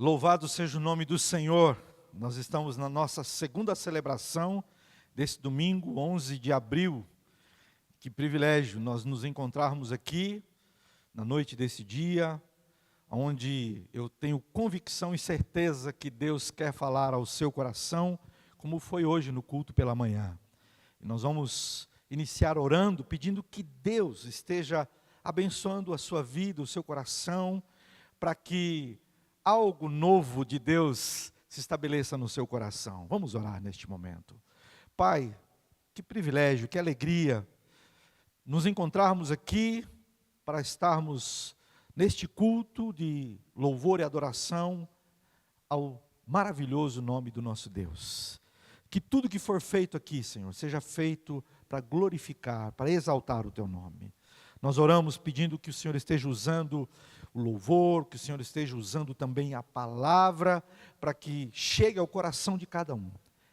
Louvado seja o nome do Senhor. Nós estamos na nossa segunda celebração desse domingo, 11 de abril. Que privilégio nós nos encontrarmos aqui na noite desse dia, onde eu tenho convicção e certeza que Deus quer falar ao seu coração, como foi hoje no culto pela manhã. E nós vamos iniciar orando, pedindo que Deus esteja abençoando a sua vida, o seu coração, para que algo novo de Deus se estabeleça no seu coração. Vamos orar neste momento. Pai, que privilégio, que alegria nos encontrarmos aqui para estarmos neste culto de louvor e adoração ao maravilhoso nome do nosso Deus. Que tudo que for feito aqui, Senhor, seja feito para glorificar, para exaltar o Teu nome. Nós oramos pedindo que o Senhor esteja usando o louvor, que o Senhor esteja usando também a palavra, para que chegue ao coração de cada um.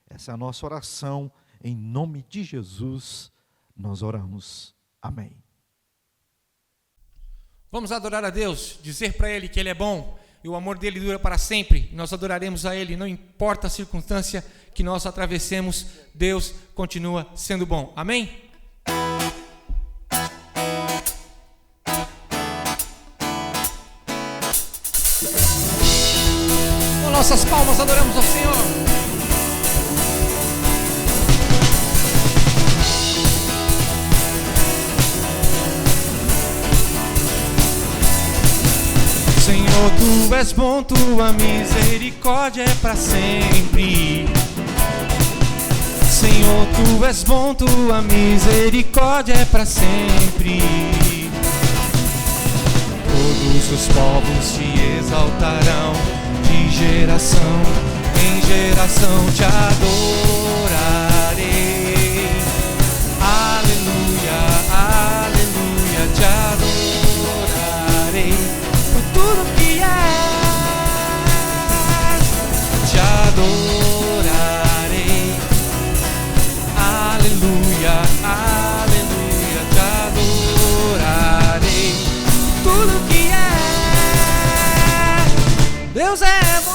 Essa é a nossa oração, em nome de Jesus, nós oramos. Amém. Vamos adorar a Deus, dizer para Ele que Ele é bom, e o amor dEle dura para sempre. Nós adoraremos a Ele, não importa a circunstância que nós atravessemos, Deus continua sendo bom. Amém? Com nossas palmas adoramos ao Senhor. Senhor, Tu és bom, Tua misericórdia é para sempre. Senhor, Tu és bom, Tua misericórdia é para sempre. Todos os povos Te exaltarão, de geração em geração Te adorarei. Aleluia, aleluia, Te adorarei. Tudo que és, Te adorarei. Aleluia, aleluia, Te adorarei. Tudo que é, Deus é bom.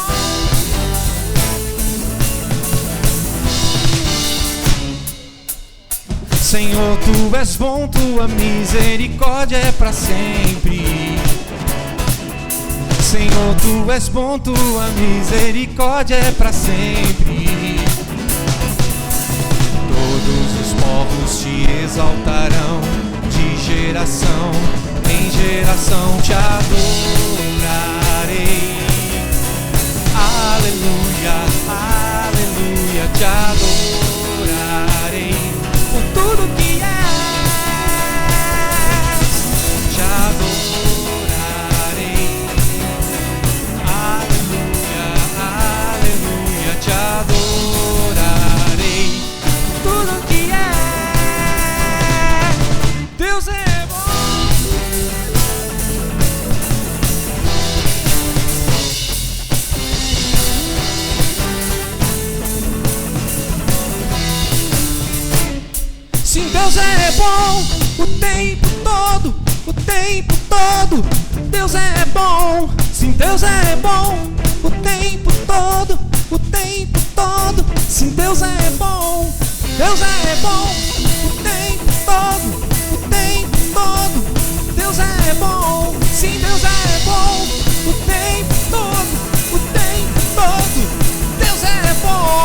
Senhor, Tu és bom, Tua misericórdia é para sempre. Senhor, Tu és bom, Tua misericórdia é para sempre. Todos os povos Te exaltarão, de geração em geração Te adorarei. Aleluia, aleluia, Te adorarei. Por tudo que és, Te adorarei. Te adorarei. Tudo que é, Deus é bom. Sim, Deus é bom o tempo todo, o tempo todo. Deus é bom. Sim, Deus é bom o tempo todo, o tempo todo. Sim, Deus é bom. Deus é bom o tempo todo, o tempo todo. Deus é bom. Sim, Deus é bom o tempo todo, o tempo todo. Deus é bom.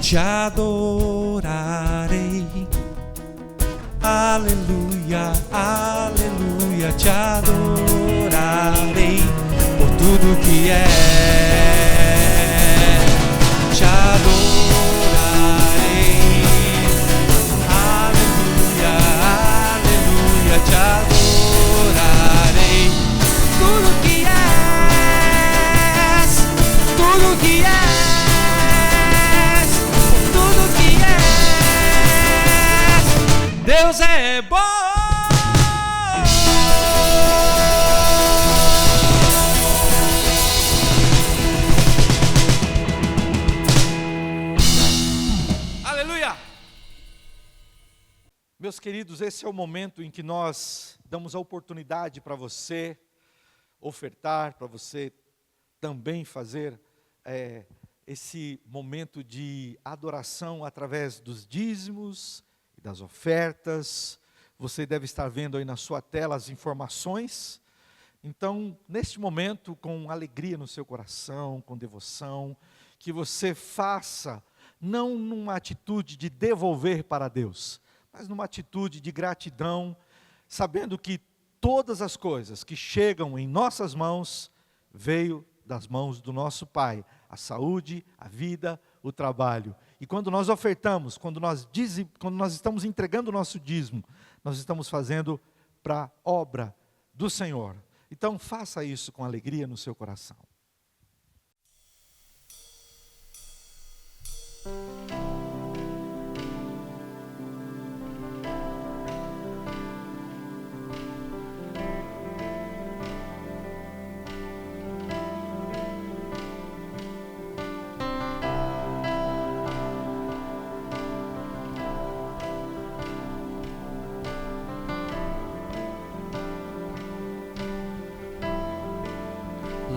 Te adorarei. Aleluia, aleluia, Te adorarei. Por tudo que é, Te adorarei. Aleluia, aleluia, Te adorarei. Meus queridos, esse é o momento em que nós damos a oportunidade para você ofertar, para você também fazer esse momento de adoração através dos dízimos e das ofertas. Você deve estar vendo aí na sua tela as informações. Então, neste momento, com alegria no seu coração, com devoção, que você faça, não numa atitude de devolver para Deus, mas numa atitude de gratidão, sabendo que todas as coisas que chegam em nossas mãos, veio das mãos do nosso Pai, a saúde, a vida, o trabalho. E quando nós ofertamos, quando nós estamos entregando o nosso dízimo, nós estamos fazendo para a obra do Senhor. Então faça isso com alegria no seu coração.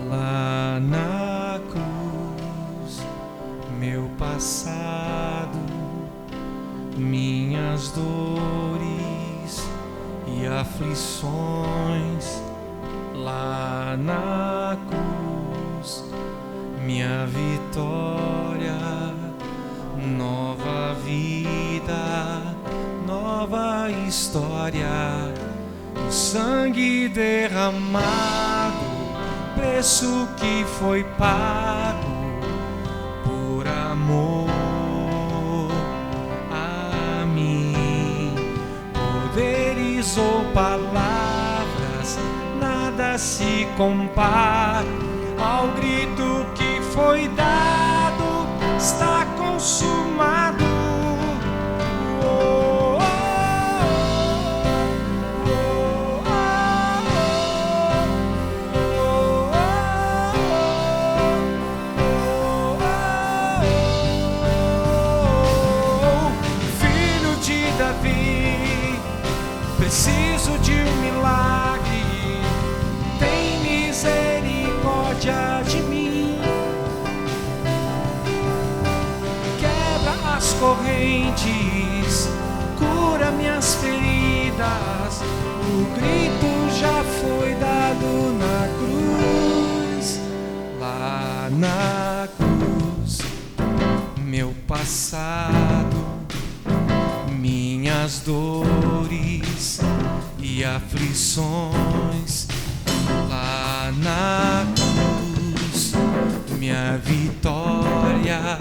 Lá na cruz, meu passado, minhas dores e aflições. Lá na cruz, minha vitória, nova vida, nova história. O sangue derramado, preço que foi pago por amor a mim. Poderes ou palavras, nada se compara ao grito que foi dado, está consumado. Preciso de um milagre, tem misericórdia de mim. Quebra as correntes, cura minhas feridas. O grito já foi dado na cruz. Lá na cruz, meu passado, minhas dores e aflições. Lá na cruz, minha vitória,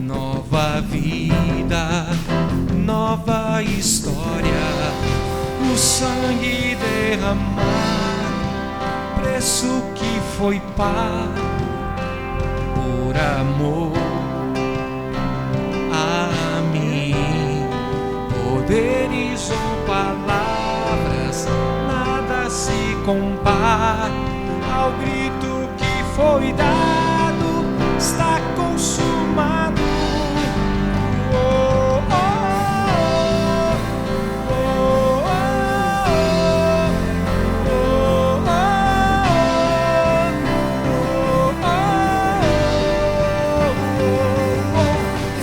nova vida, nova história. O sangue derramado, preço que foi pago por amor a mim. Poderes ou palavras, nada se compara ao grito que foi dado, está consumado. Oh, oh, oh, oh, oh, oh, oh.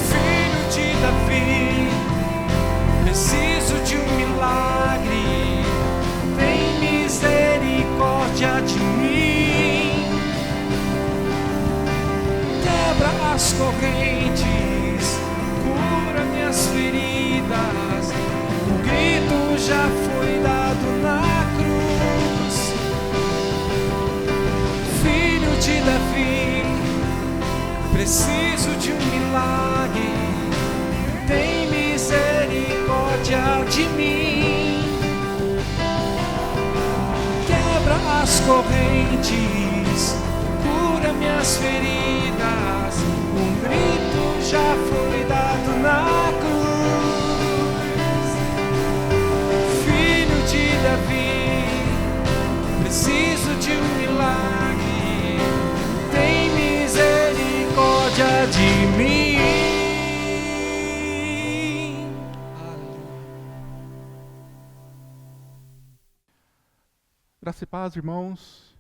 Filho de Davi, preciso de um milagre, tem misericórdia de mim. Quebra as correntes, cura minhas feridas. O grito já foi dado na cruz. Filho de Davi, preciso de um milagre, tem misericórdia de mim. Quebra as correntes, cura minhas feridas. Um grito já foi dado na cruz. Filho de Davi, preciso de um milagre, tem misericórdia de mim. Aleluia. Graça e paz, irmãos.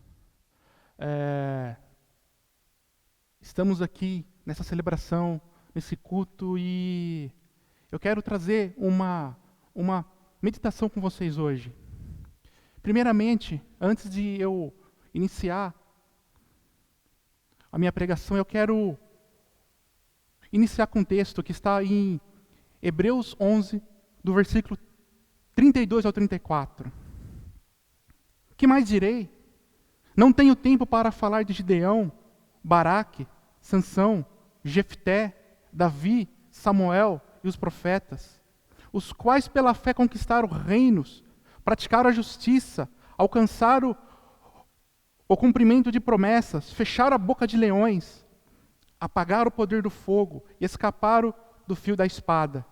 Estamos aqui nessa celebração, nesse culto, e eu quero trazer uma meditação com vocês hoje. Primeiramente, antes de eu iniciar a minha pregação, eu quero iniciar com um texto que está em Hebreus 11, do versículo 32 ao 34. Que mais direi? Não tenho tempo para falar de Gideão, Baraque, Sansão, Jefté, Davi, Samuel e os profetas, os quais pela fé conquistaram reinos, praticaram a justiça, alcançaram o cumprimento de promessas, fecharam a boca de leões, apagaram o poder do fogo e escaparam do fio da espada.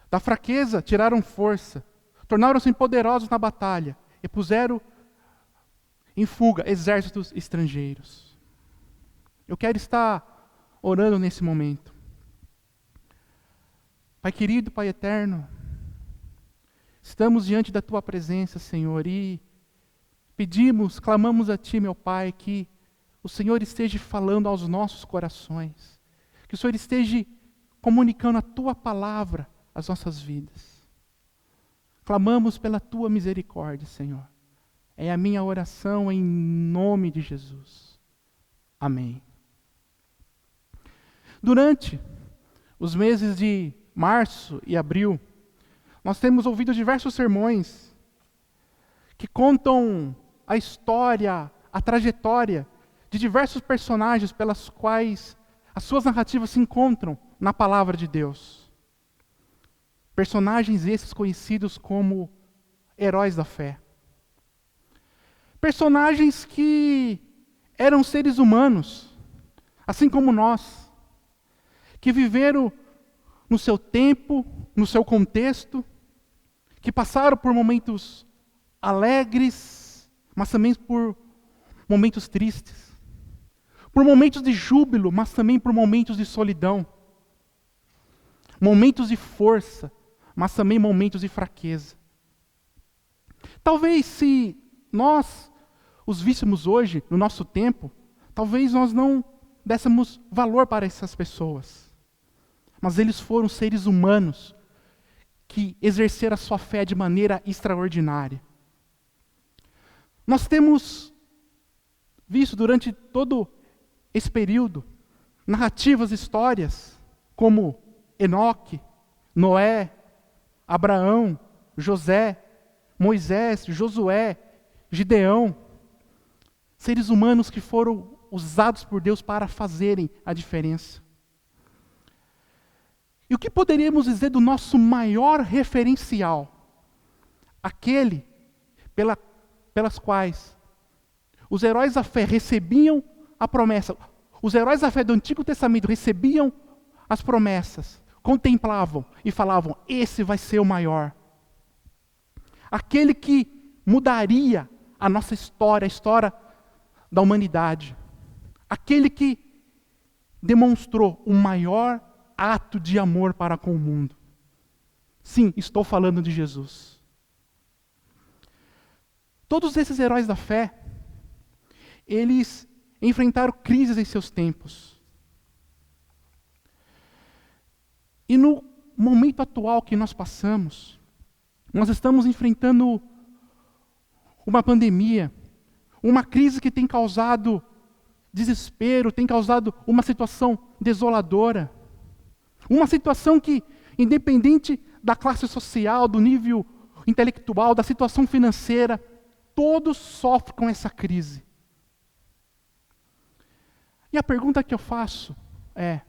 Da fraqueza tiraram força, tornaram-se poderosos na batalha e puseram em fuga exércitos estrangeiros. Eu quero estar orando nesse momento. Pai querido, Pai eterno, estamos diante da Tua presença, Senhor, e pedimos, clamamos a Ti, meu Pai, que o Senhor esteja falando aos nossos corações, que o Senhor esteja comunicando a Tua palavra às nossas vidas. Clamamos pela Tua misericórdia, Senhor. É a minha oração em nome de Jesus. Amém. Durante os meses de março e abril, nós temos ouvido diversos sermões que contam a história, a trajetória de diversos personagens pelas quais as suas narrativas se encontram na palavra de Deus. Personagens esses conhecidos como heróis da fé. Personagens que eram seres humanos, assim como nós, que viveram no seu tempo, no seu contexto, que passaram por momentos alegres, mas também por momentos tristes, por momentos de júbilo, mas também por momentos de solidão, momentos de força, mas também momentos de fraqueza. Talvez se nós os víssemos hoje, no nosso tempo, talvez nós não dessemos valor para essas pessoas. Mas eles foram seres humanos que exerceram a sua fé de maneira extraordinária. Nós temos visto durante todo esse período narrativas, histórias como Enoque, Noé, Abraão, José, Moisés, Josué, Gideão, seres humanos que foram usados por Deus para fazerem a diferença. E o que poderíamos dizer do nosso maior referencial? Aquele pelas quais os heróis da fé recebiam a promessa. Os heróis da fé do Antigo Testamento recebiam as promessas, contemplavam e falavam: esse vai ser o maior. Aquele que mudaria a nossa história, a história da humanidade. Aquele que demonstrou o maior ato de amor para com o mundo. Sim, estou falando de Jesus. Todos esses heróis da fé, eles enfrentaram crises em seus tempos. E no momento atual que nós passamos, nós estamos enfrentando uma pandemia, uma crise que tem causado desespero, tem causado uma situação desoladora. Uma situação que, independente da classe social, do nível intelectual, da situação financeira, todos sofrem com essa crise. E a pergunta que eu faço é: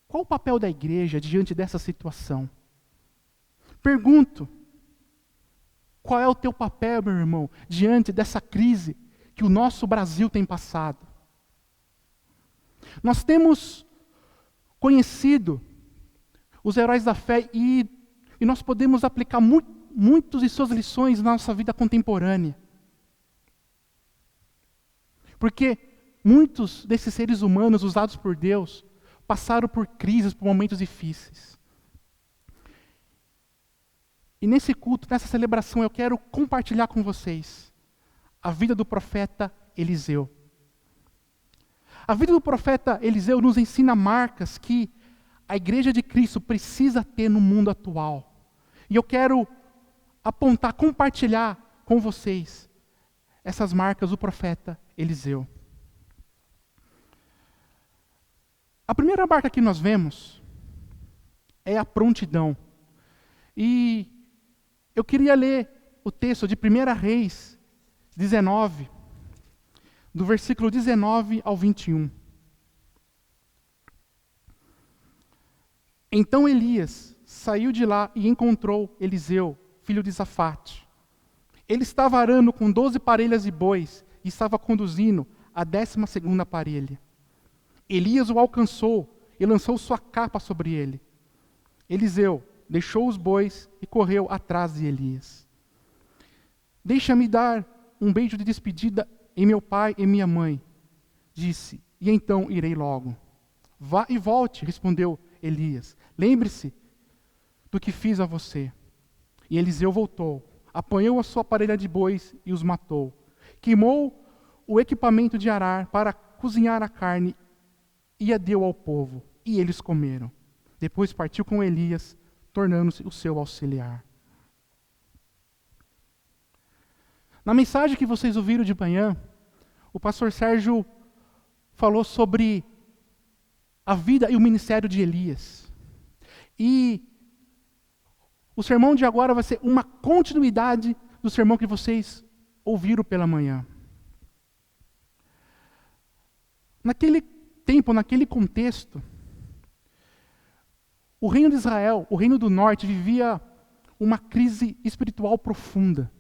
qual o papel da igreja diante dessa situação? Pergunto: qual é o teu papel, meu irmão, diante dessa crise que o nosso Brasil tem passado? Nós temos conhecido os heróis da fé e nós podemos aplicar muitas de suas lições na nossa vida contemporânea. Porque muitos desses seres humanos usados por Deus passaram por crises, por momentos difíceis. E E nesse culto, nessa celebração, eu quero compartilhar com vocês a vida do profeta Eliseu. A vida do profeta Eliseu nos ensina marcas que a igreja de Cristo precisa ter no mundo atual. E eu quero apontar, compartilhar com vocês essas marcas do profeta Eliseu. A primeira marca que nós vemos é a prontidão. E eu queria ler o texto de 1 Reis 19, do versículo 19 ao 21. Então Elias saiu de lá e encontrou Eliseu, filho de Safate. Ele estava arando com 12 parelhas de bois e estava conduzindo a 12ª parelha. Elias o alcançou e lançou sua capa sobre ele. Eliseu deixou os bois e correu atrás de Elias. Deixa-me dar um beijo de despedida em meu pai e minha mãe, disse, e então irei logo. Vá e volte, respondeu Elias. Lembre-se do que fiz a você. E Eliseu voltou, apanhou a sua parelha de bois e os matou. Queimou o equipamento de arar para cozinhar a carne e a deu ao povo, e eles comeram. Depois partiu com Elias, tornando-se o seu auxiliar. Na mensagem que vocês ouviram de manhã, o pastor Sérgio falou sobre a vida e o ministério de Elias. E o sermão de agora vai ser uma continuidade do sermão que vocês ouviram pela manhã. Naquele tempo, naquele contexto, o reino de Israel, o reino do norte, vivia uma crise espiritual profunda.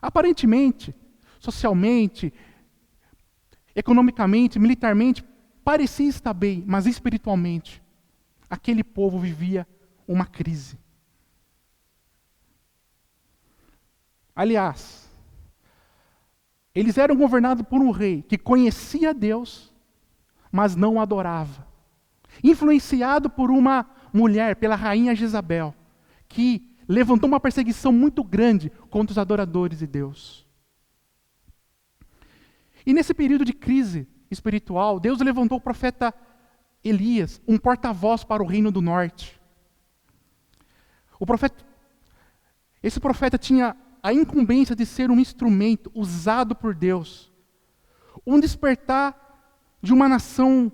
Aparentemente, socialmente, economicamente, militarmente, parecia estar bem, mas espiritualmente, aquele povo vivia uma crise. Aliás, eles eram governados por um rei que conhecia Deus, mas não o adorava. Influenciado por uma mulher, pela rainha Jezabel, que levantou uma perseguição muito grande contra os adoradores de Deus. E nesse período de crise espiritual, Deus levantou o profeta Elias, um porta-voz para o reino do norte. Esse profeta tinha a incumbência de ser um instrumento usado por Deus, um despertar de uma nação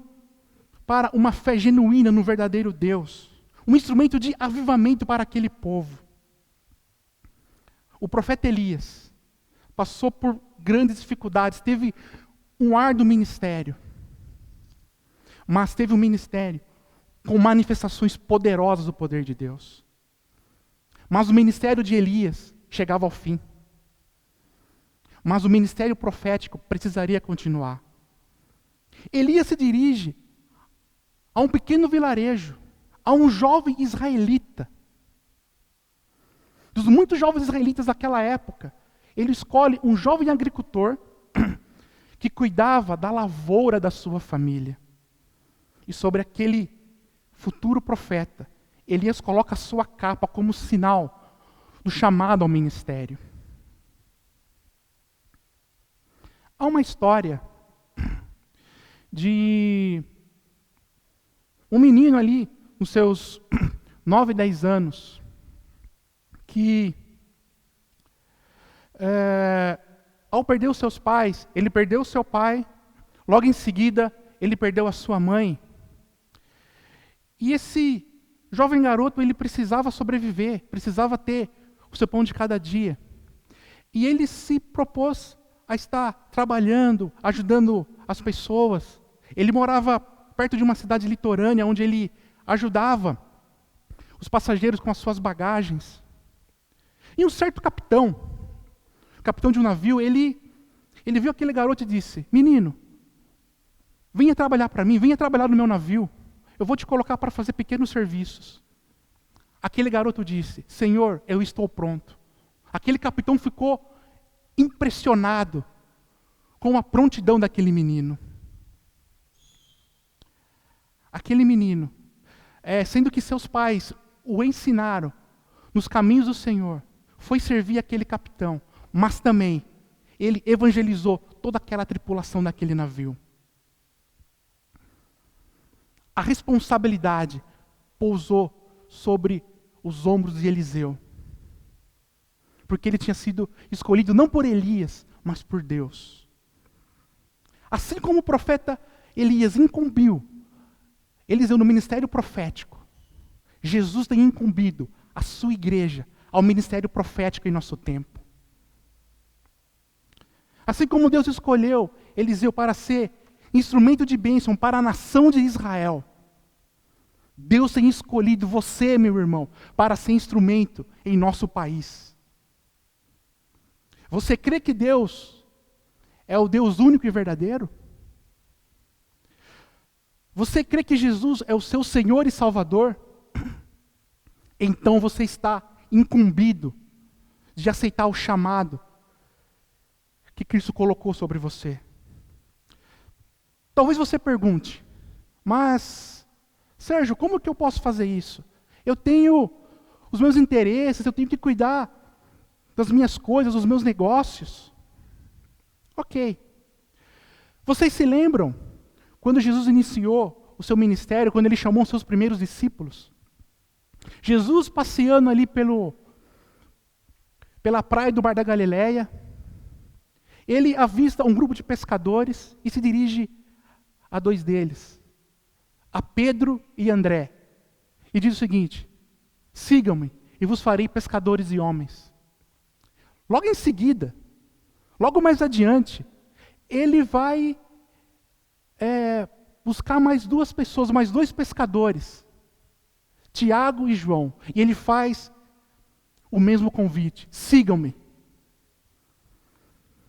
para uma fé genuína no verdadeiro Deus, um instrumento de avivamento para aquele povo. O profeta Elias passou por grandes dificuldades, teve um árduo ministério, mas teve um ministério com manifestações poderosas do poder de Deus. Mas o ministério de Elias chegava ao fim. Mas o ministério profético precisaria continuar. Elias se dirige a um pequeno vilarejo, a um jovem israelita. Dos muitos jovens israelitas daquela época, ele escolhe um jovem agricultor que cuidava da lavoura da sua família. E sobre aquele futuro profeta, Elias coloca a sua capa como sinal do chamado ao ministério. Há uma história de um menino ali, nos seus 9, 10 anos, que ao perder os seus pais, ele perdeu o seu pai, logo em seguida ele perdeu a sua mãe. E esse jovem garoto, ele precisava sobreviver, precisava ter o seu pão de cada dia. E ele se propôs a estar trabalhando, ajudando as pessoas. Ele morava perto de uma cidade litorânea, onde ele ajudava os passageiros com as suas bagagens. E um certo capitão de um navio, ele viu aquele garoto e disse: menino, venha trabalhar para mim, venha trabalhar no meu navio. Eu vou te colocar para fazer pequenos serviços. Aquele garoto disse: Senhor, eu estou pronto. Aquele capitão ficou impressionado com a prontidão daquele menino. Aquele menino, sendo que seus pais o ensinaram nos caminhos do Senhor, foi servir aquele capitão, mas também ele evangelizou toda aquela tripulação daquele navio. A responsabilidade pousou sobre os ombros de Eliseu, porque ele tinha sido escolhido não por Elias, mas por Deus. Assim como o profeta Elias incumbiu Eliseu no ministério profético, Jesus tem incumbido a sua igreja ao ministério profético em nosso tempo. Assim como Deus escolheu Eliseu para ser instrumento de bênção para a nação de Israel, Deus tem escolhido você, meu irmão, para ser instrumento em nosso país. Você crê que Deus é o Deus único e verdadeiro? Você crê que Jesus é o seu Senhor e Salvador? Então você está incumbido de aceitar o chamado que Cristo colocou sobre você. Talvez você pergunte, mas, Sérgio, como que eu posso fazer isso? Eu tenho os meus interesses, eu tenho que cuidar das minhas coisas, dos meus negócios. Ok. Vocês se lembram quando Jesus iniciou o seu ministério, quando ele chamou os seus primeiros discípulos? Jesus passeando ali pela praia do Mar da Galileia, ele avista um grupo de pescadores e se dirige a dois deles, a Pedro e André, e diz o seguinte: sigam-me e vos farei pescadores de homens. Logo em seguida, logo mais adiante, ele vai buscar mais duas pessoas, mais dois pescadores, Tiago e João, e ele faz o mesmo convite: sigam-me.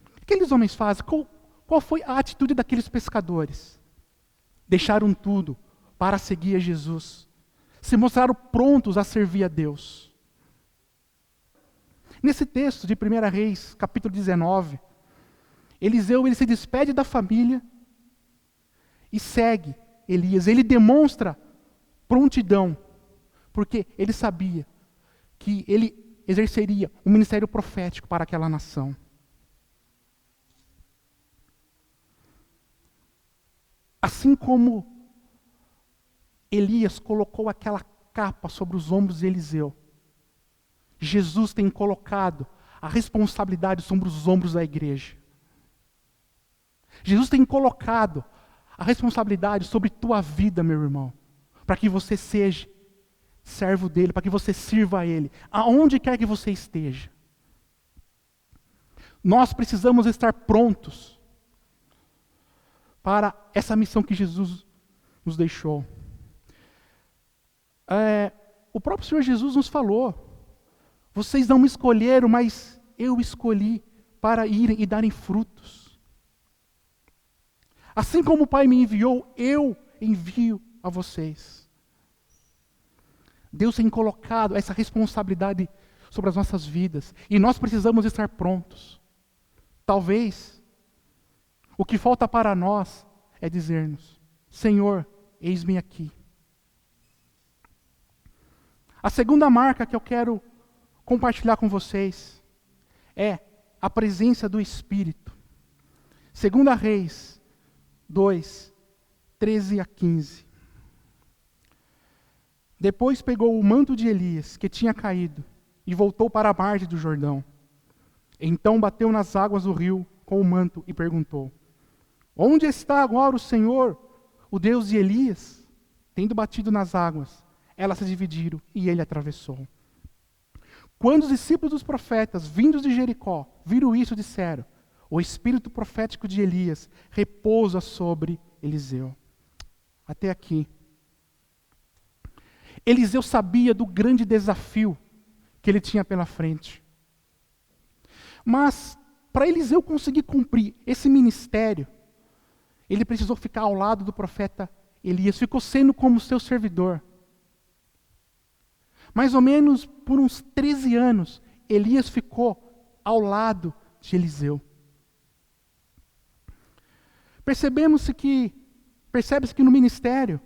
O que aqueles homens fazem? Qual foi a atitude daqueles pescadores? Deixaram tudo para seguir a Jesus, se mostraram prontos a servir a Deus. Nesse texto de 1 Reis, capítulo 19, Eliseu ele se despede da família e segue Elias. Ele demonstra prontidão, porque ele sabia que ele exerceria um ministério profético para aquela nação. Assim como Elias colocou aquela capa sobre os ombros de Eliseu, Jesus tem colocado a responsabilidade sobre os ombros da igreja. Jesus tem colocado a responsabilidade sobre tua vida, meu irmão, para que você seja servo dele, para que você sirva a ele, aonde quer que você esteja. Nós precisamos estar prontos para essa missão que Jesus nos deixou. O próprio Senhor Jesus nos falou: vocês não me escolheram, mas eu escolhi para irem e darem frutos. Assim como o Pai me enviou, eu envio a vocês. Deus tem colocado essa responsabilidade sobre as nossas vidas, e nós precisamos estar prontos. Talvez o que falta para nós é dizer-nos: Senhor, eis-me aqui. A segunda marca que eu quero compartilhar com vocês é a presença do Espírito. 2 Reis 2, 13 a 15. Depois pegou o manto de Elias, que tinha caído, e voltou para a margem do Jordão. Então bateu nas águas do rio com o manto e perguntou: onde está agora o Senhor, o Deus de Elias? Tendo batido nas águas, elas se dividiram e ele atravessou. Quando os discípulos dos profetas, vindos de Jericó, viram isso, disseram: o espírito profético de Elias repousa sobre Eliseu. Até aqui. Eliseu sabia do grande desafio que ele tinha pela frente. Mas, para Eliseu conseguir cumprir esse ministério, ele precisou ficar ao lado do profeta Elias, ficou sendo como seu servidor. Mais ou menos por uns 13 anos, Elias ficou ao lado de Eliseu. Percebe-se que no ministério,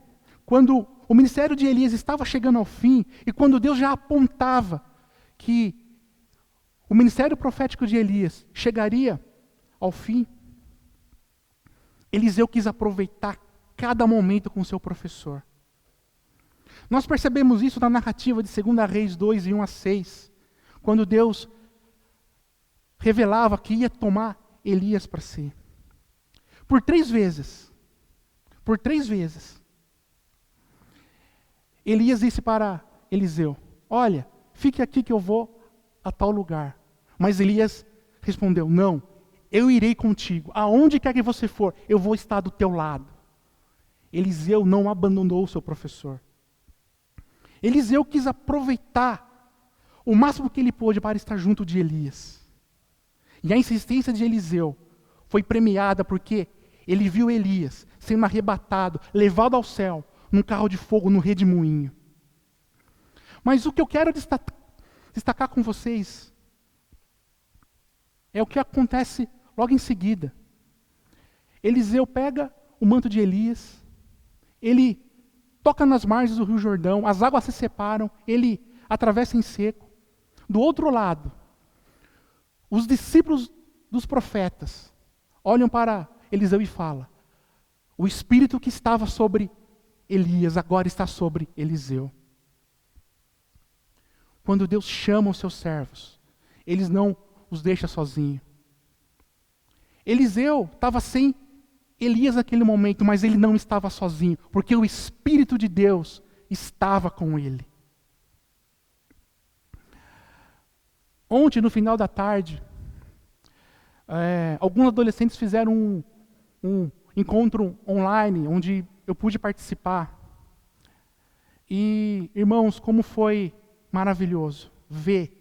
quando o ministério de Elias estava chegando ao fim, e quando Deus já apontava que o ministério profético de Elias chegaria ao fim, Eliseu quis aproveitar cada momento com seu professor. Nós percebemos isso na narrativa de 2 Reis 2, 1-6, quando Deus revelava que ia tomar Elias para si. Por três vezes, Elias disse para Eliseu: olha, fique aqui que eu vou a tal lugar. Mas Elias respondeu: não, eu irei contigo. Aonde quer que você for, eu vou estar do teu lado. Eliseu não abandonou o seu professor. Eliseu quis aproveitar o máximo que ele pôde para estar junto de Elias. E a insistência de Eliseu foi premiada porque ele viu Elias sendo arrebatado, levado ao céu, num carro de fogo, no redemoinho. Mas o que eu quero destacar com vocês é o que acontece logo em seguida. Eliseu pega o manto de Elias, ele toca nas margens do Rio Jordão, as águas se separam, ele atravessa em seco. Do outro lado, os discípulos dos profetas olham para Eliseu e falam: o espírito que estava sobre Elias agora está sobre Eliseu. Quando Deus chama os seus servos, eles não os deixa sozinhos. Eliseu estava sem Elias naquele momento, mas ele não estava sozinho, porque o Espírito de Deus estava com ele. Ontem, no final da tarde, alguns adolescentes fizeram um encontro online, onde eu pude participar. E, irmãos, como foi maravilhoso ver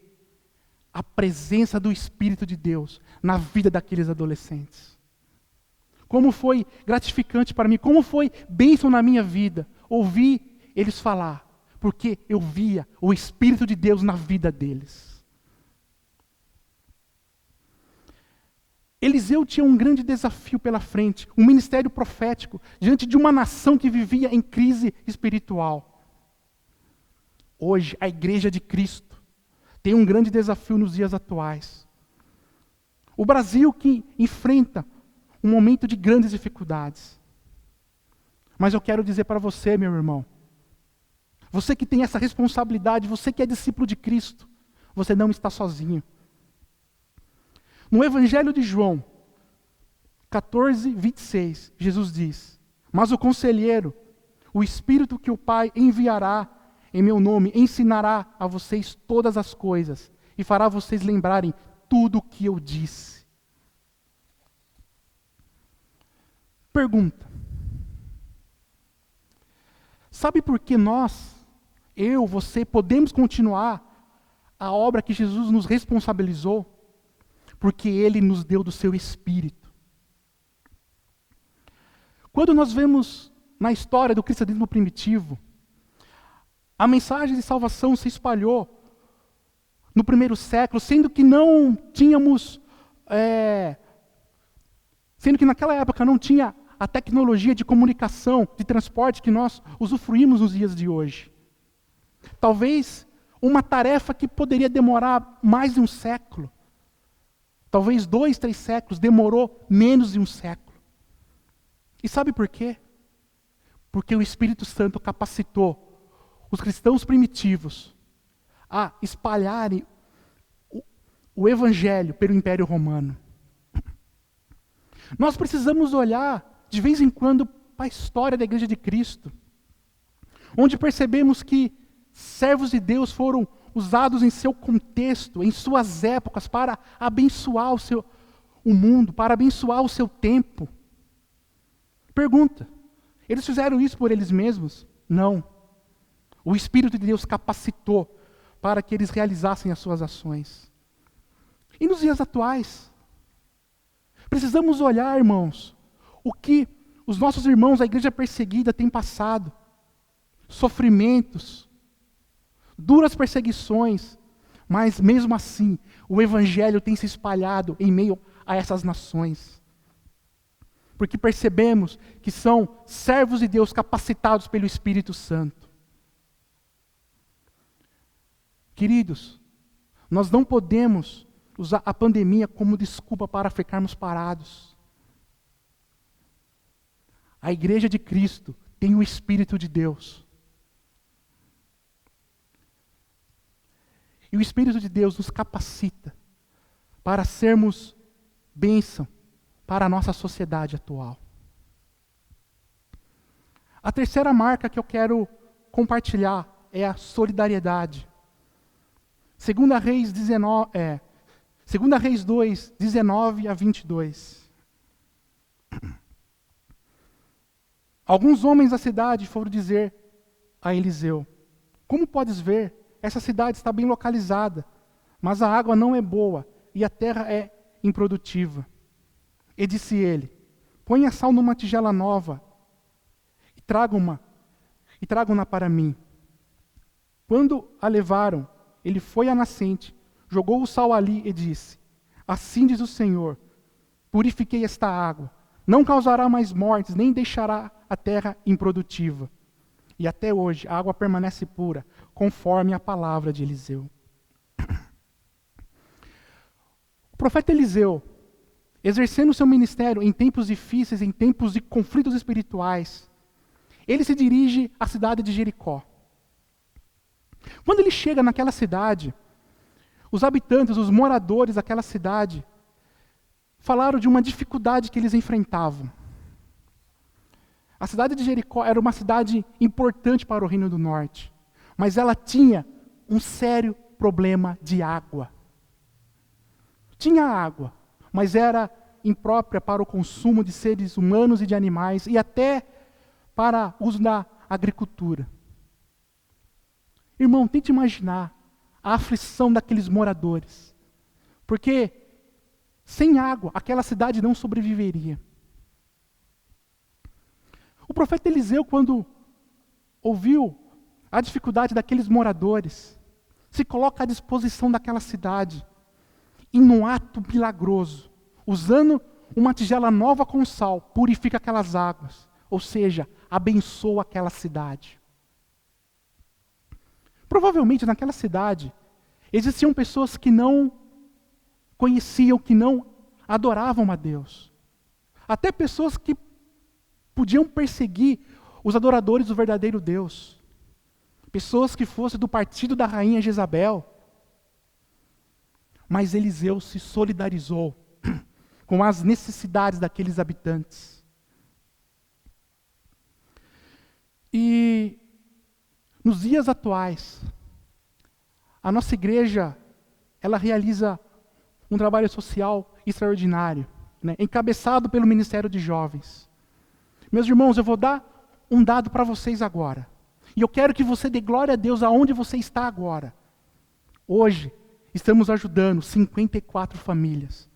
a presença do Espírito de Deus na vida daqueles adolescentes. Como foi gratificante para mim, como foi bênção na minha vida ouvir eles falar, porque eu via o Espírito de Deus na vida deles. Eliseu tinha um grande desafio pela frente, um ministério profético, diante de uma nação que vivia em crise espiritual. Hoje, a Igreja de Cristo tem um grande desafio nos dias atuais. O Brasil que enfrenta um momento de grandes dificuldades. Mas eu quero dizer para você, meu irmão, você que tem essa responsabilidade, você que é discípulo de Cristo, você não está sozinho. No Evangelho de João 14, 26, Jesus diz: mas o conselheiro, o Espírito que o Pai enviará em meu nome, ensinará a vocês todas as coisas e fará vocês lembrarem tudo o que eu disse. Pergunta: sabe por que nós, eu, você, podemos continuar a obra que Jesus nos responsabilizou? Porque Ele nos deu do seu Espírito. Quando nós vemos na história do cristianismo primitivo, a mensagem de salvação se espalhou no primeiro século, sendo que não tínhamos, sendo que naquela época não tinha a tecnologia de comunicação, de transporte que nós usufruímos nos dias de hoje. Talvez uma tarefa que poderia demorar mais de um século, talvez 2, 3 séculos, demorou menos de um século. E sabe por quê? Porque o Espírito Santo capacitou os cristãos primitivos a espalharem o Evangelho pelo Império Romano. Nós precisamos olhar de vez em quando para a história da Igreja de Cristo, onde percebemos que servos de Deus foram usados em seu contexto, em suas épocas, para abençoar o mundo, para abençoar o seu tempo. Pergunta: eles fizeram isso por eles mesmos? Não. O Espírito de Deus capacitou para que eles realizassem as suas ações. E nos dias atuais, precisamos olhar, irmãos, o que os nossos irmãos, a igreja perseguida, têm passado. Sofrimentos, duras perseguições, mas mesmo assim, o Evangelho tem se espalhado em meio a essas nações. Porque percebemos que são servos de Deus capacitados pelo Espírito Santo. Queridos, Nós não podemos usar a pandemia como desculpa para ficarmos parados. A igreja de Cristo tem o Espírito de Deus. E o Espírito de Deus nos capacita para sermos bênção para a nossa sociedade atual. A terceira marca que eu quero compartilhar é a solidariedade. 2 Reis 2, 19 a 22. Alguns homens da cidade foram dizer a Eliseu: como podes ver, essa cidade está bem localizada, mas a água não é boa e a terra é improdutiva. E disse ele: ponha sal numa tigela nova e tragam-na para mim. Quando a levaram, ele foi à nascente, jogou o sal ali e disse: assim diz o Senhor, purifiquei esta água, não causará mais mortes, nem deixará a terra improdutiva. E até hoje a água permanece pura, conforme a palavra de Eliseu. O profeta Eliseu, exercendo seu ministério em tempos difíceis, em tempos de conflitos espirituais, ele se dirige à cidade de Jericó. Quando ele chega naquela cidade, os habitantes, os moradores daquela cidade, falaram de uma dificuldade que eles enfrentavam. A cidade de Jericó era uma cidade importante para o Reino do Norte, mas ela tinha um sério problema de água. Tinha água, mas era imprópria para o consumo de seres humanos e de animais, e até para uso da agricultura. Irmão, tente imaginar a aflição daqueles moradores, porque sem água aquela cidade não sobreviveria. O profeta Eliseu, quando ouviu a dificuldade daqueles moradores, se coloca à disposição daquela cidade, e num ato milagroso, usando uma tigela nova com sal, purifica aquelas águas, ou seja, abençoa aquela cidade. Provavelmente naquela cidade existiam pessoas que não conheciam, que não adoravam a Deus. Até pessoas que podiam perseguir os adoradores do verdadeiro Deus. Pessoas que fossem do partido da rainha Jezabel. Mas Eliseu se solidarizou com as necessidades daqueles habitantes. E nos dias atuais, a nossa igreja, ela realiza um trabalho social extraordinário, né, encabeçado pelo Ministério de Jovens. Meus irmãos, eu vou dar um dado para vocês agora. E eu quero que você dê glória a Deus aonde você está agora. Hoje, estamos ajudando 54 famílias.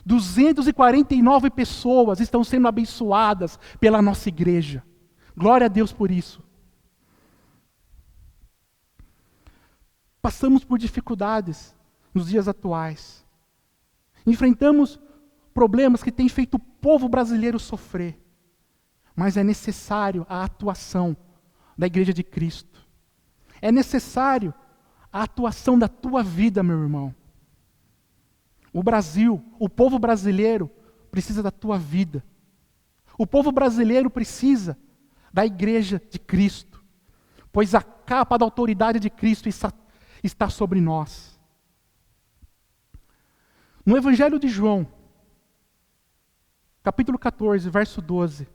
249 pessoas estão sendo abençoadas pela nossa igreja. Glória a Deus por isso. Passamos por dificuldades nos dias atuais. Enfrentamos problemas que têm feito o povo brasileiro sofrer. Mas é necessário a atuação da Igreja de Cristo. É necessário a atuação da tua vida, meu irmão. O Brasil, o povo brasileiro, precisa da tua vida. O povo brasileiro precisa da Igreja de Cristo, pois a capa da autoridade de Cristo está sobre nós. No Evangelho de João, capítulo 14, verso 12,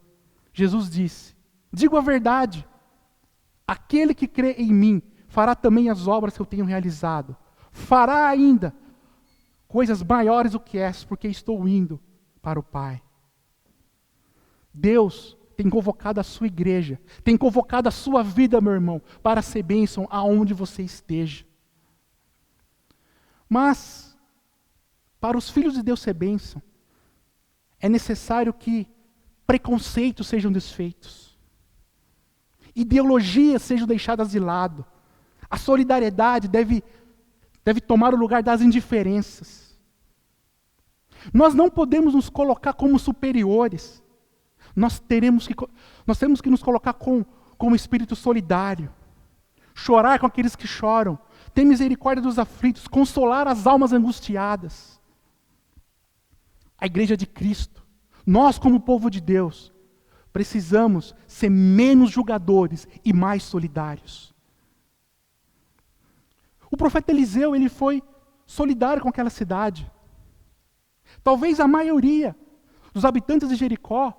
Jesus disse: digo a verdade, aquele que crê em mim fará também as obras que eu tenho realizado, fará ainda coisas maiores do que essas, porque estou indo para o Pai. Deus tem convocado a sua igreja, tem convocado a sua vida, meu irmão, para ser bênção aonde você esteja. Mas, para os filhos de Deus ser bênção, é necessário que preconceitos sejam desfeitos, ideologias sejam deixadas de lado, a solidariedade deve tomar o lugar das indiferenças. Nós não podemos nos colocar como superiores, nós temos que nos colocar como espírito solidário, chorar com aqueles que choram, ter misericórdia dos aflitos, consolar as almas angustiadas. A igreja de Cristo, nós como povo de Deus, precisamos ser menos julgadores e mais solidários. O profeta Eliseu, ele foi solidário com aquela cidade. Talvez a maioria dos habitantes de Jericó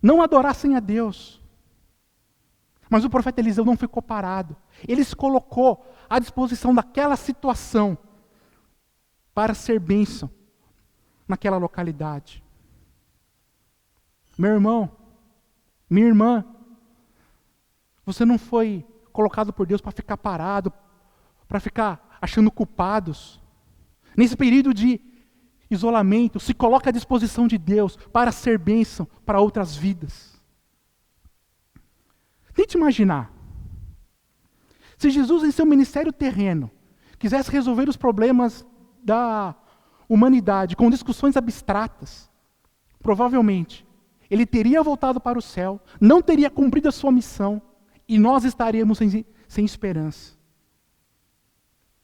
não adorassem a Deus. Mas o profeta Eliseu não ficou parado. Ele se colocou à disposição daquela situação para ser bênção naquela localidade. Meu irmão, minha irmã, você não foi colocado por Deus para ficar parado, para ficar achando culpados. Nesse período de isolamento, se coloca à disposição de Deus para ser bênção para outras vidas. Tente imaginar, se Jesus em seu ministério terreno quisesse resolver os problemas da humanidade com discussões abstratas, provavelmente ele teria voltado para o céu, não teria cumprido a sua missão e nós estaríamos sem esperança.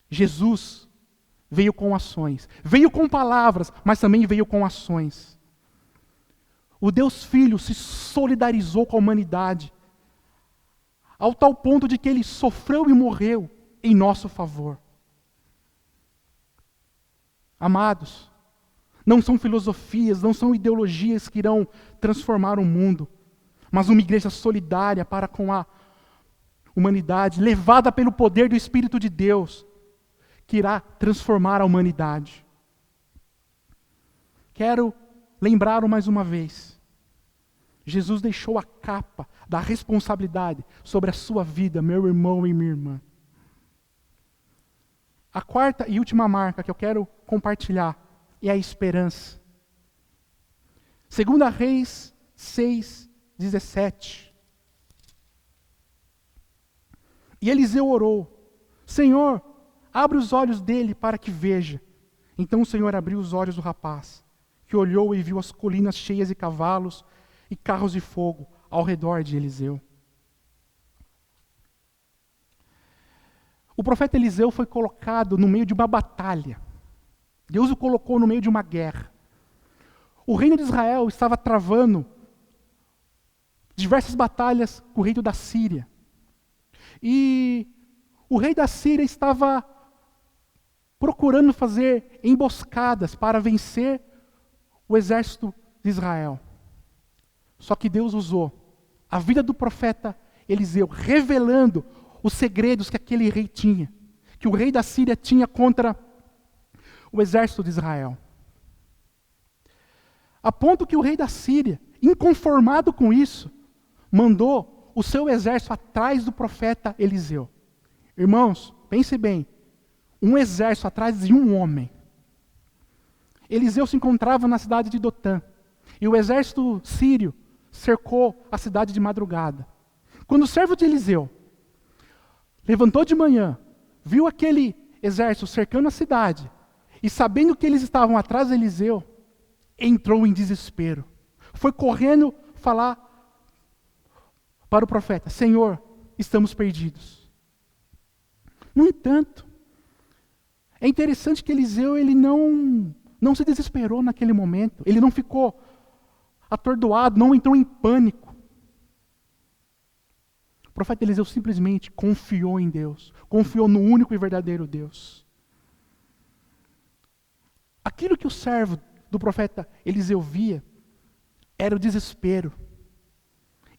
Jesus veio com ações, veio com palavras, mas também veio com ações. O Deus Filho se solidarizou com a humanidade, ao tal ponto de que ele sofreu e morreu em nosso favor. Amados, não são filosofias, não são ideologias que irão transformar o mundo, mas uma igreja solidária para com a humanidade, levada pelo poder do Espírito de Deus, que irá transformar a humanidade. Quero lembrar mais uma vez, Jesus deixou a capa da responsabilidade sobre a sua vida, meu irmão e minha irmã. A quarta e última marca que eu quero compartilhar é a esperança. 2 Reis 6:17. E Eliseu orou: Senhor, abre os olhos dele para que veja. Então o Senhor abriu os olhos do rapaz, que olhou e viu as colinas cheias de cavalos e carros de fogo ao redor de Eliseu. O profeta Eliseu foi colocado no meio de uma batalha. Deus o colocou no meio de uma guerra. O reino de Israel estava travando diversas batalhas com o reino da Síria. E o rei da Síria estava procurando fazer emboscadas para vencer o exército de Israel. Só que Deus usou a vida do profeta Eliseu, revelando os segredos que aquele rei tinha, que o rei da Síria tinha contra o exército de Israel. A ponto que o rei da Síria, inconformado com isso, mandou o seu exército atrás do profeta Eliseu. Irmãos, pense bem, um exército atrás de um homem. Eliseu se encontrava na cidade de Dotã, e o exército sírio cercou a cidade de madrugada. Quando o servo de Eliseu levantou de manhã, viu aquele exército cercando a cidade, e sabendo que eles estavam atrás de Eliseu, entrou em desespero. Foi correndo falar para o profeta: Senhor, estamos perdidos. No entanto, é interessante que Eliseu ele não se desesperou naquele momento. Ele não ficou atordoado, não entrou em pânico. O profeta Eliseu simplesmente confiou em Deus, confiou no único e verdadeiro Deus. Aquilo que o servo do profeta Eliseu via era o desespero.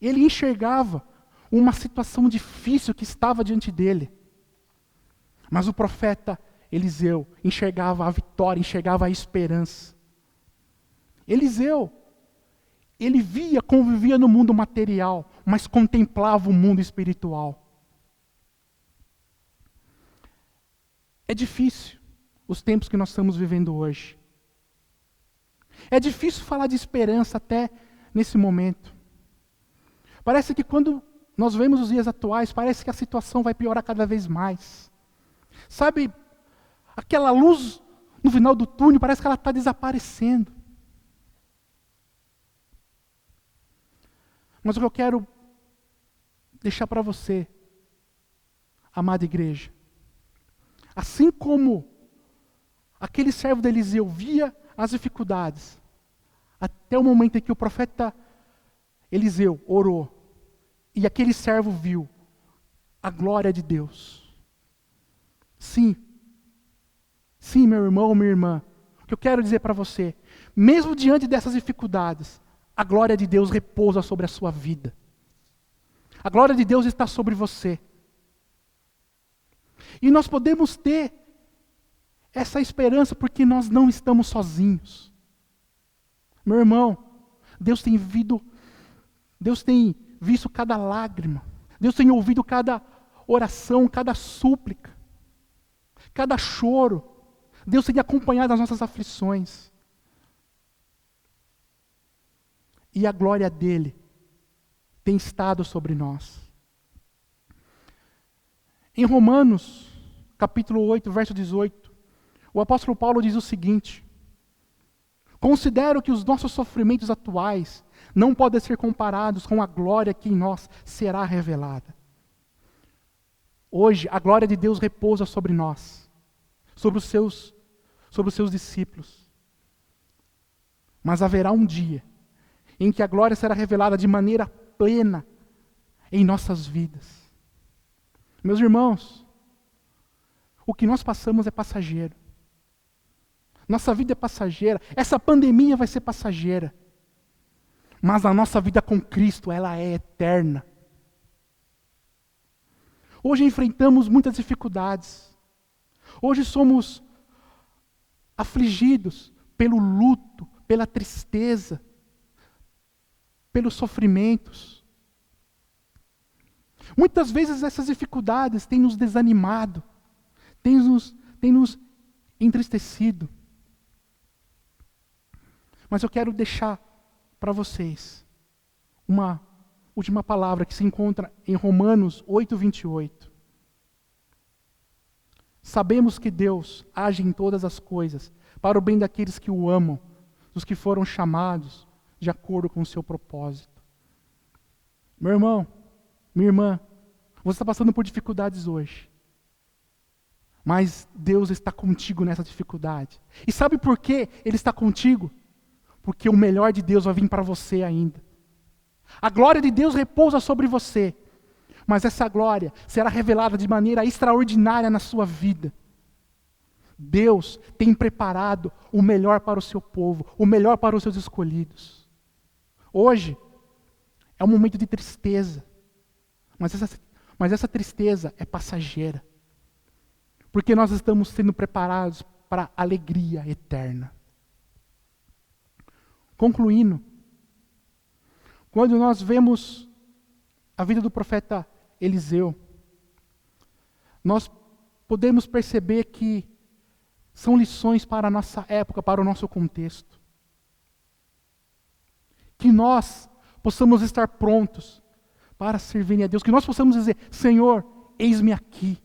Ele enxergava uma situação difícil que estava diante dele. Mas o profeta Eliseu enxergava a vitória, enxergava a esperança. Eliseu, ele convivia no mundo material, mas contemplava o mundo espiritual. É difícil os tempos que nós estamos vivendo hoje. É difícil falar de esperança até nesse momento. Parece que quando nós vemos os dias atuais, parece que a situação vai piorar cada vez mais. Sabe, aquela luz no final do túnel, parece que ela está desaparecendo. Mas o que eu quero deixar para você, amada igreja, Assim como aquele servo de Eliseu via as dificuldades, até o momento em que o profeta Eliseu orou, e aquele servo viu a glória de Deus. Sim, meu irmão, minha irmã, o que eu quero dizer para você, mesmo diante dessas dificuldades, a glória de Deus repousa sobre a sua vida. A glória de Deus está sobre você. E nós podemos ter essa esperança porque nós não estamos sozinhos. Meu irmão, Deus tem visto cada lágrima. Deus tem ouvido cada oração, cada súplica, cada choro. Deus tem acompanhado as nossas aflições. E a glória dele tem estado sobre nós. Em Romanos, capítulo 8, verso 18, o apóstolo Paulo diz o seguinte: considero que os nossos sofrimentos atuais não podem ser comparados com a glória que em nós será revelada. Hoje, a glória de Deus repousa sobre nós, sobre os seus discípulos. Mas haverá um dia em que a glória será revelada de maneira plena em nossas vidas. Meus irmãos, o que nós passamos é passageiro. Nossa vida é passageira. Essa pandemia vai ser passageira. Mas a nossa vida com Cristo, ela é eterna. Hoje enfrentamos muitas dificuldades. Hoje somos afligidos pelo luto, pela tristeza, pelos sofrimentos. Muitas vezes essas dificuldades têm nos desanimado, têm nos entristecido. Mas eu quero deixar para vocês uma última palavra que se encontra em Romanos 8, 28. Sabemos que Deus age em todas as coisas para o bem daqueles que o amam, dos que foram chamados de acordo com o seu propósito. Meu irmão, minha irmã, você está passando por dificuldades hoje. Mas Deus está contigo nessa dificuldade. E sabe por que Ele está contigo? Porque o melhor de Deus vai vir para você ainda. A glória de Deus repousa sobre você. Mas essa glória será revelada de maneira extraordinária na sua vida. Deus tem preparado o melhor para o seu povo, o melhor para os seus escolhidos. Hoje é um momento de tristeza, mas essa tristeza é passageira, porque nós estamos sendo preparados para a alegria eterna. Concluindo, quando nós vemos a vida do profeta Eliseu, nós podemos perceber que são lições para a nossa época, para o nosso contexto. Que nós possamos estar prontos para servir a Deus, que nós possamos dizer: Senhor, eis-me aqui.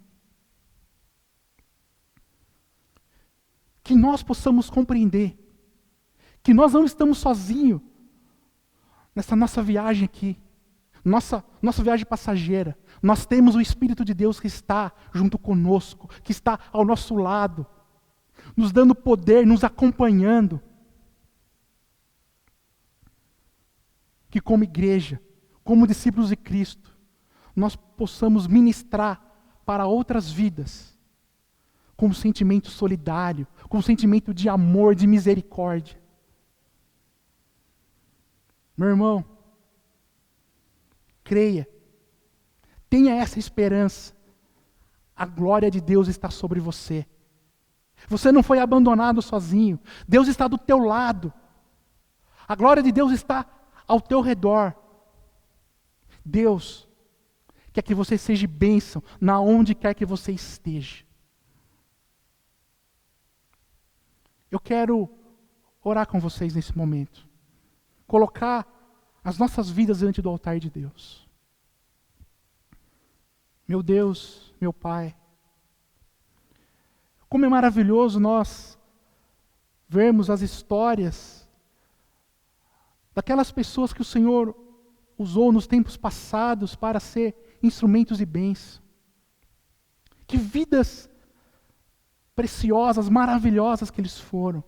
Que nós possamos compreender que nós não estamos sozinhos nessa nossa viagem aqui, nossa viagem passageira. Nós temos o Espírito de Deus que está junto conosco, que está ao nosso lado, nos dando poder, nos acompanhando. Que como igreja, como discípulos de Cristo, nós possamos ministrar para outras vidas, com um sentimento solidário, com um sentimento de amor, de misericórdia. Meu irmão, creia, tenha essa esperança. A glória de Deus está sobre você. Você não foi abandonado sozinho. Deus está do teu lado. A glória de Deus está ao teu redor. Deus quer que você seja bênção na onde quer que você esteja. Eu quero orar com vocês nesse momento. Colocar as nossas vidas diante do altar de Deus. Meu Deus, meu Pai, como é maravilhoso nós vermos as histórias daquelas pessoas que o Senhor usou nos tempos passados para ser instrumentos de bênção. Que vidas preciosas, maravilhosas que eles foram.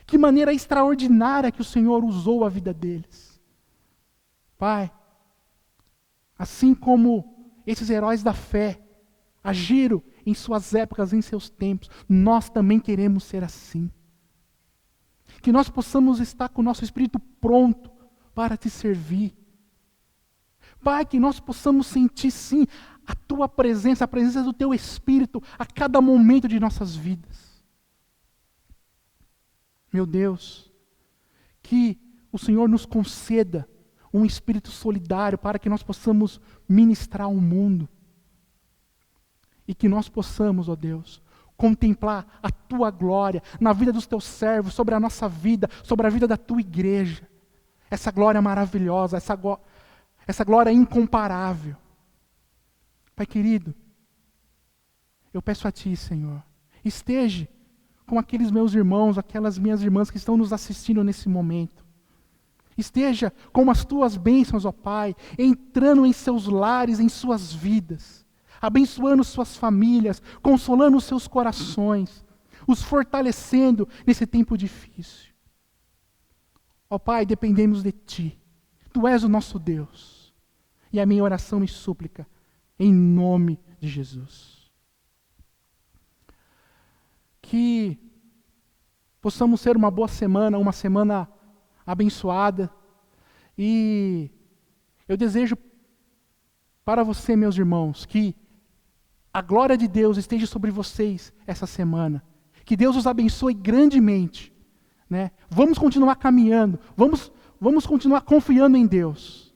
Que maneira extraordinária que o Senhor usou a vida deles. Pai, assim como esses heróis da fé agiram em suas épocas, em seus tempos, nós também queremos ser assim. Que nós possamos estar com o nosso espírito pronto para te servir. Pai, que nós possamos sentir sim a tua presença, a presença do teu Espírito a cada momento de nossas vidas. Meu Deus, que o Senhor nos conceda um espírito solidário para que nós possamos ministrar ao mundo. E que nós possamos, ó Deus, contemplar a tua glória na vida dos teus servos, sobre a nossa vida, sobre a vida da tua igreja. Essa glória maravilhosa, essa glória incomparável. Pai querido, eu peço a Ti, Senhor, esteja com aqueles meus irmãos, aquelas minhas irmãs que estão nos assistindo nesse momento. Esteja com as Tuas bênçãos, ó Pai, entrando em seus lares, em suas vidas, abençoando suas famílias, consolando os seus corações, os fortalecendo nesse tempo difícil. Ó Pai, dependemos de Ti. Tu és o nosso Deus. E a minha oração e súplica, em nome de Jesus. Que possamos ser uma boa semana, uma semana abençoada. E eu desejo para você, meus irmãos, que a glória de Deus esteja sobre vocês essa semana. Que Deus os abençoe grandemente. Né? Vamos continuar caminhando, vamos continuar confiando em Deus.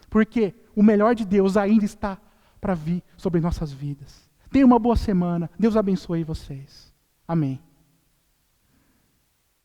Porque o melhor de Deus ainda está para vir sobre nossas vidas. Tenha uma boa semana. Deus abençoe vocês. Amém.